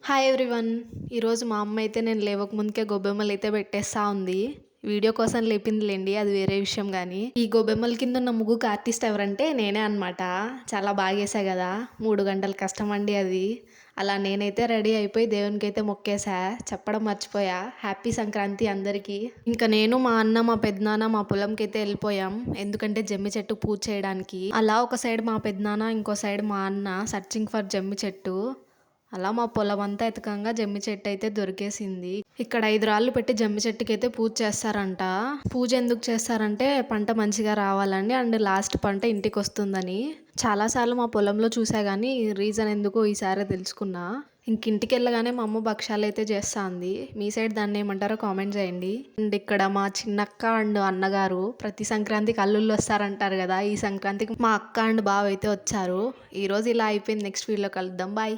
Hi everyone. ఈరోజు మా అమ్మ అయితే నేను లేవకముందుకే గొబ్బెమ్మలు అయితే పెట్టేస్తా ఉంది. వీడియో కోసం లేపిందిలేండి, అది వేరే విషయం. కానీ ఈ గొబ్బెమ్మల కింద ఉన్న ముగ్గుకు ఆర్టిస్ట్ ఎవరంటే నేనే అనమాట. చాలా బాగా వేసా కదా, 3 గంటల కష్టం అండి అది. అలా నేనైతే రెడీ అయిపోయి దేవునికి అయితే మొక్కేసా. చెప్పడం మర్చిపోయా, హ్యాపీ సంక్రాంతి అందరికీ. ఇంకా నేను మా అన్న మా పెద్దనాన్న మా పొలంకి అయితే వెళ్ళిపోయాం. ఎందుకంటే జమ్మి చెట్టు పూజ చేయడానికి. అలా ఒక సైడ్ మా పెద్దనాన్న, ఇంకో సైడ్ మా అన్న సర్చింగ్ ఫర్ జమ్మి చెట్టు. అలా మా పొలం అంతా ఎతకంగా జమ్మి చెట్టు అయితే దొరికేసింది. ఇక్కడ 5 రాళ్ళు పెట్టి జమ్మి చెట్టుకి అయితే పూజ చేస్తారంట. పూజ ఎందుకు చేస్తారంటే పంట మంచిగా రావాలని, అండ్ లాస్ట్ పంట ఇంటికి వస్తుందని. చాలాసార్లు మా పొలంలో చూసా కానీ రీజన్ ఎందుకో ఈసారి తెలుసుకున్నా. ఇంటికి వెళ్ళగానే మా అమ్మ భక్షాలు అయితే చేస్తుంది. మీ సైడ్ దాన్ని ఏమంటారో కామెంట్ చేయండి. అండ్ ఇక్కడ మా చిన్నక్క అండ్ అన్నగారు ప్రతి సంక్రాంతికి అల్లుళ్ళు వస్తారంటారు కదా, ఈ సంక్రాంతికి మా అక్క అండ్ బావ అయితే వచ్చారు. ఈరోజు ఇలా అయిపోయింది. నెక్స్ట్ వీడియోలో కలుద్దాం. బాయ్.